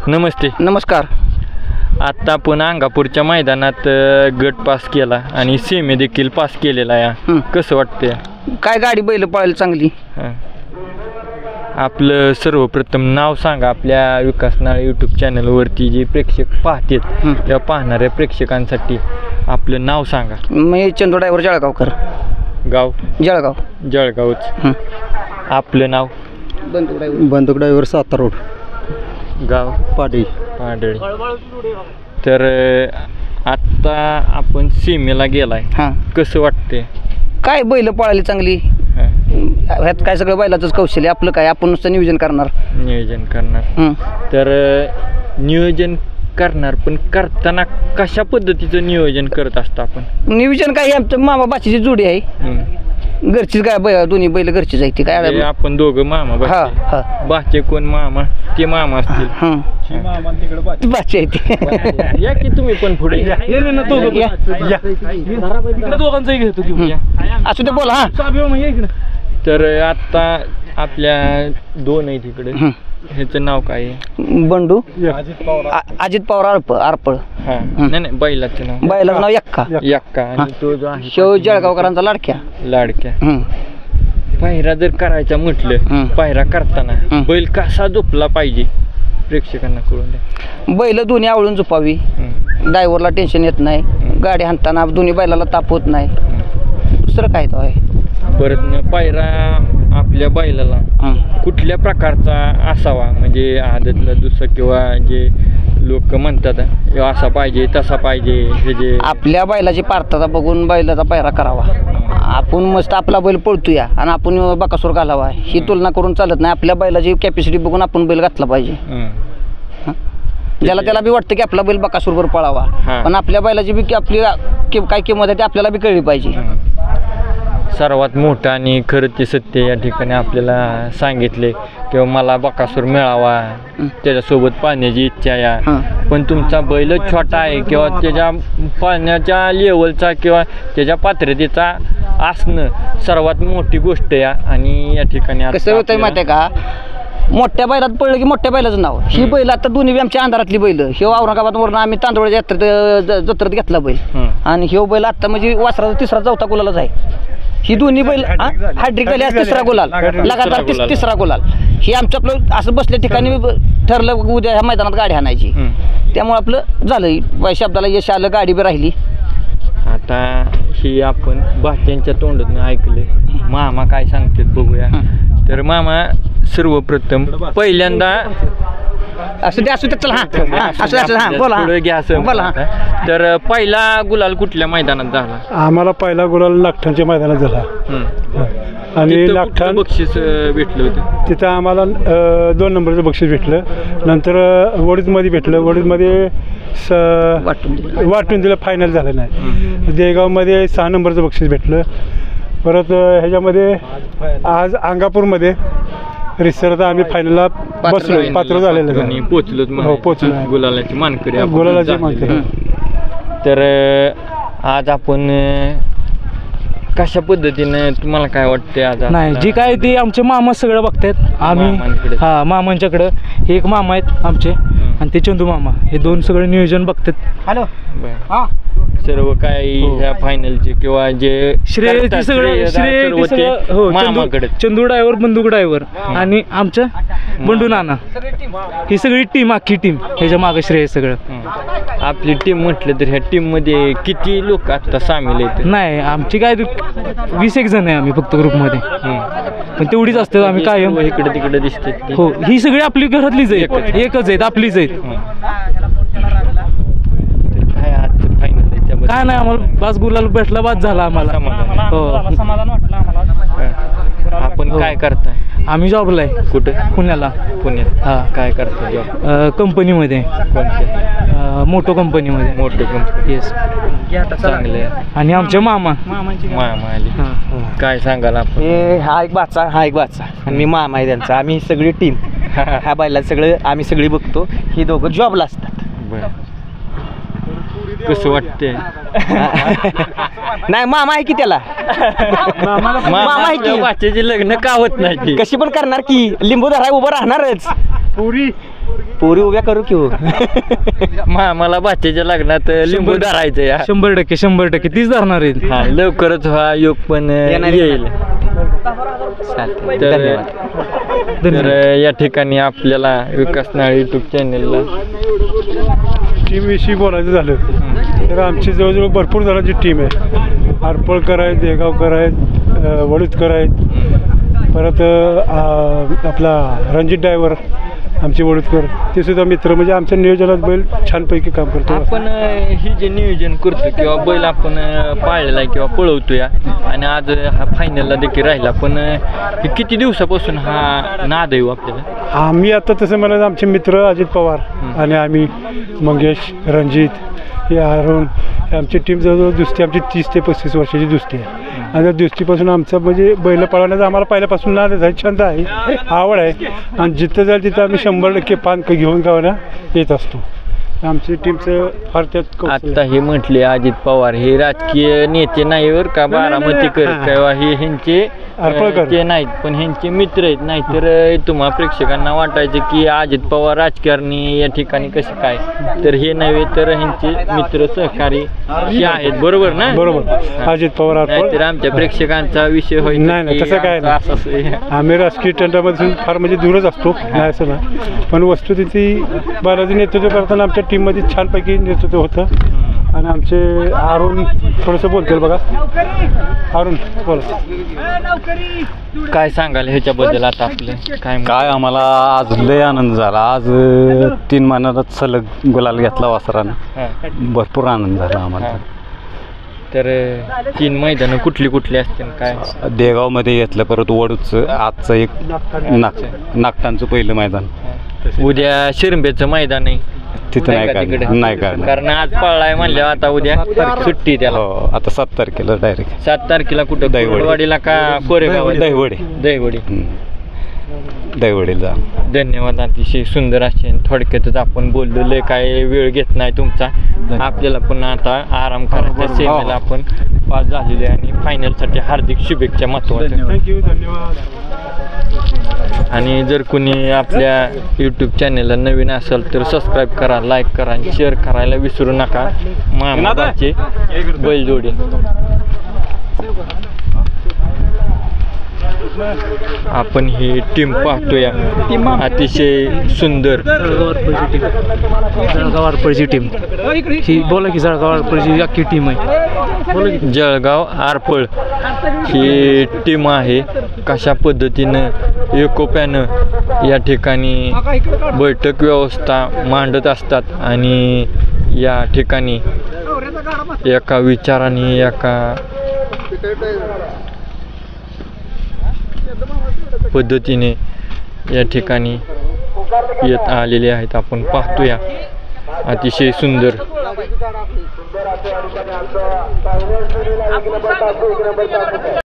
नमस्ते. नमस्कार. आता आपण अंगापूरच्या मैदानात गट पास केला आणि सेमी देखील पास केलेला आहे. कसं वाटतंय? काय गाडी बैल पळायला चांगली. आपलं सर्वप्रथम नाव सांगा. आपल्या विकासनाळ यूट्यूब चॅनलवरती जे प्रेक्षक पाहतात किंवा पाहणाऱ्या प्रेक्षकांसाठी आपलं नाव सांगा. मी चंदू ड्रायव्हर जळगावकर. गाव? जळगाव. जळगावच. आपलं नाव? बंदूक ड्रायव्हर सातारा रोड. गाव? पाडळी. तर आत्ता आपण सीमेला गेलाय. कसं वाटतंय? काय बैल पळायला चांगली. ह्यात काय सगळं बैलाचंच कौशल्य. आपलं काय, आपण नुसतं नियोजन करणार. तर नियोजन करणार, पण करताना कशा पद्धतीचं नियोजन करत असतो आपण? नियोजन काय, आमचं मामा बाचीची जोडी आहे. घरचीच काय, दोन्ही बैल घरचीच आहे. ती काय आपण दोघं मामा बाचे. कोण मामा? ते मामा असतील. बाची आहे ती. या की तुम्ही पण पुढे दोघांचंही घेतो. असू दे, बोला. तर आता आपल्या दोन आहे तिकडे. ह्याचं नाव काय आहे? बंडू अजित पवार आरपळ. नाही, बैलाचं नाव? बैलाचं नाव यक्का. आणि तो जो आहे शेव जळगावकरांचा लाडक्या. पायरा जर करायचा म्हटलं, पायरा करताना बैल कसा झोपला पाहिजे प्रेक्षकांना कळून द्या. बैल दोन्ही आवळून झोपावी. ड्रायव्हरला टेन्शन येत नाही. गाडी हाणताना दोन्ही बैलाला ताप होत नाही. दुसरं काय तो आहे. परत पायरा आपल्या बैलाला कुठल्या प्रकारचा असावा? म्हणजे आदतला दुसरं किंवा जे लोक म्हणतात असा पाहिजे तसा पाहिजे, हे जे आपल्या बैलाची पात्रता बघून बैलाचा पायरा करावा. आपण मस्त आपला बैल पळतोया आणि आपण बकासूर घालावा ही तुलना करून चालत नाही. आपल्या बैलाची कॅपॅसिटी बघून आपण बैल घातला पाहिजे. ज्याला त्याला बी वाटतं की आपला बैल बकासूरवर पळावा, पण आपल्या बैलाची बी आपली काय किंमत आहे ती आपल्याला बी कळली पाहिजे. सर्वात मोठं आणि खरं ते सत्य या ठिकाणी आपल्याला सांगितले किंवा मला बकासूर मिळावा, त्याच्यासोबत पाहण्याची इच्छा आहे. पण तुमचा बैलच छोटा आहे किंवा त्याच्या पाहण्याच्या लेवलचा किंवा त्याच्या पात्रतेचा असणं सर्वात मोठी गोष्ट आहे. आणि या ठिकाणी कसं होतं माहिती आहे का, मोठ्या बैलात पडलं की मोठ्या बैलाचं नाव. ही बैल आता दोन्ही आमच्या अंधारातली बैल. हे औरंगाबादवरून आम्ही तांदूळच्या जत्रेत घेतला बैल, आणि हे बैल आता म्हणजे वासराचा तिसरा चौथा गुलालच आहे. ही दोन्ही बैल हॅट्रिक झाली, तिसरा गुलाल लगातार, तिसरा गुलाल. ही आमचं आपलं असं बसल्या ठिकाणी ठरलं उद्या ह्या मैदानात गाडी आणायची. त्यामुळे आपलं झालं, शब्दाला यश आलं, गाडी बी राहिली. आता ही आपण बाच्यांच्या तोंडातून ऐकले. मामा काय सांगतात बघूया. तर मामा, सर्वप्रथम पहिल्यांदा असू दे चला बोला. तर पहिला गुलाल कुठल्या मैदानात झाला? आम्हाला पहिला गुलाल लाखठाणच्या मैदानात झाला. आणि लाखठाण बक्षीस भेटलं होतं तिथं आम्हाला 2 नंबरचं बक्षीस भेटलं. नंतर वडीजमध्ये भेटलं. वडीजमध्ये वाटून दिलं, फायनल झालं नाही. देगावमध्ये 6 नंबरचं बक्षीस भेटलं. परत ह्याच्यामध्ये आज अंगापूरमध्ये रिसर्च आम्ही फायनलला बसलो, पात्र झालेलं. पोचलो गुलालाची मानकरी. तर आज आपण कशा पद्धतीने, तुम्हाला काय वाटते आज? नाही, जी काय ती आमचे मामा सगळं बघतात. आम्ही मामांच्याकडं हे एक मामा आहेत आमचे, आणि ते चंदू मामा, हे 2 सगळे नियोजन बघतात. हॅलो. सर्व काही ह्या फायनलचे किंवा जे श्रेय चंदू ड्रायव्हर, बंदूक ड्रायव्हर आणि आमचं बंडू नाना, ही सगळी टीम, अख्खी टीम ह्याच्या मागे श्रेय सगळं. आपली टीम म्हटलं तर ह्या टीम मध्ये किती लोक आता सामील आहेत? नाही, आमची काय 20 जण आहे आम्ही फक्त ग्रुपमध्ये, पण तेवढीच असतात आम्ही कायम. इकडे तिकडे दिसते. हो, ही सगळी आपली घरातलीच आहेत, एकच आहेत, आपलीच आहेत. काय नाही, आम्हाला बास गुलाल भेटला, बास झाला आम्हाला. हो, समाधान वाटलं आम्हाला. आपण काय करताय? आम्ही जॉबला आहे. कुठे? पुण्याला. पुण्यात. काय करता जॉब? कंपनीमध्ये. मोठो कंपनीमध्ये. मोठो कंपनी. येस. चांगले. आणि आमचे मामा आली. काय सांगाल आपण? हा एक बाचा आणि मी मामा आहे त्यांचा. आम्ही सगळी टीम ह्या बैला सगळं आम्ही सगळी बघतो. ही दोघं जॉबला असतात. कसं वाटते? नाही, मामा आहे की त्याला. मामा आहे की. वाच्याचे लग्न का होत नाही? कशी पण करणार की, लिंबू धराय उभं राहणारच. पोरी उभ्या करू की हो मला बाच्याच्या लग्नात लिंबू धरायचं या 100% तीच धरणार आहेत. हा लवकरच हा योग पण येईल. तर या ठिकाणी आपल्याला विकास नाळ यूट्यूब चॅनलला टीमविषयी बोलायचं झालं तर आमची जवळजवळ भरपूर जणांची टीम आहे. आरपळकर आहेत, देगावकर आहेत, वडूदकर आहेत, परत आपला रणजित ड्रायव्हर आमचे वडूदकर ते सुद्धा मित्र. म्हणजे आमच्या नियोजनात बैल छानपैकी काम करतो. आपण हे जे नियोजन करतो किंवा बैल आपण पाळलेला आहे किंवा पळवतोय आणि आज हा फायनलला देखील राहिला, पण हे किती दिवसापासून हा नाद आहे आपल्याला? आम्ही आता तसं म्हणायचं आमचे मित्र अजित पवार आणि आम्ही मंगेश, रणजित, हे अरुण, आमची टीम जवळजवळ दुसरी आमची 30 ते 35 वर्षाची दुसरी आहे. आणि त्या दुसरीपासून आमचं म्हणजे बैल पळवण्याचा आम्हाला पहिल्यापासून नाद आहे, छंद आहे, आवड आहे. आणि जिथं जाईल तिथं आम्ही 100% पान घेऊन गावाला येत असतो. आमची टीमचं फार त्यात आता हे म्हटले अजित पवार हे राजकीय नेते नाही बरं का, बारामतीकर किंवा हे ह्यांचे ते नाहीत, पण ह्यांचे मित्र आहेत. नाहीतर तुम्हा प्रेक्षकांना वाटायचं की अजित पवार राजकारणी या ठिकाणी कसे काय, तर हे नव्हे तर ह्यांचे मित्र सहकारी हे आहेत. बरोबर ना? बरोबर. अजित पवार तर आमच्या प्रेक्षकांचा विषय होईल. नाही तसं काय नाही. आम्ही राजकीय तंत्रापासून फार म्हणजे दूरच असतो, नाही असं नाही. पण वस्तुस्थिती बालाजी नेतृत्व करताना आमच्या टीममध्ये छानपैकी नेतृत्व होतं. आणि आमचे अरुण थोडंसं बोलतील बघा. अरुण बोला, काय सांगाल ह्याच्याबद्दल? आता आपलं काय आम्हाला आज लय आनंद झाला. आज 3 महिन्यात सलग गुलाल घेतला वासरानं, भरपूर आनंद झाला आम्हाला. तर 3 मैदानं कुठली कुठली असतील काय? देगावमध्ये घेतलं, परत वडूचं आजचं एक नागटांचं पहिलं मैदान, उद्या शिरंबेचं मैदान आहे तिथं नाही काढणार कारण आज पळलाय म्हणल्यावर आता उद्या सुट्टी त्याला. हो, आता 7 तारखेला डायरेक्ट. 7 तारखेला कुठं? दहीवडीला का कोरेगाव? दहीवडीला. धन्यवाद. अतिशय सुंदर असे थोडक्यातच आपण बोललेलं, काय वेळ घेत नाही तुमचा. आपल्याला पुन्हा आता आराम करायचा. सेमीला आपण पास झालेले आणि फायनलसाठी हार्दिक शुभेच्छा. महत्त्वाचं थँक्यू, धन्यवाद. आणि जर कोणी आपल्या यूट्यूब चॅनलला नवीन असेल तर सबस्क्राईब करा, लाईक करा आणि शेअर करायला विसरू नका. मामाचे बैलजोडी आपण ही टीम पाहतोय, अतिशय सुंदर. जळगाव आरपळची टीम ही, बोला की जळगाव आरपळची अख्खी टीम आहे. बोला की जळगाव आरपळ ही टीम आहे. कशा पद्धतीनं एकोप्यानं या ठिकाणी बैठक व्यवस्था मांडत असतात आणि या ठिकाणी एका विचाराने एका पद्धतीने या ठिकाणी येत आलेले आहेत. आपण पाहतोया अतिशय सुंदर.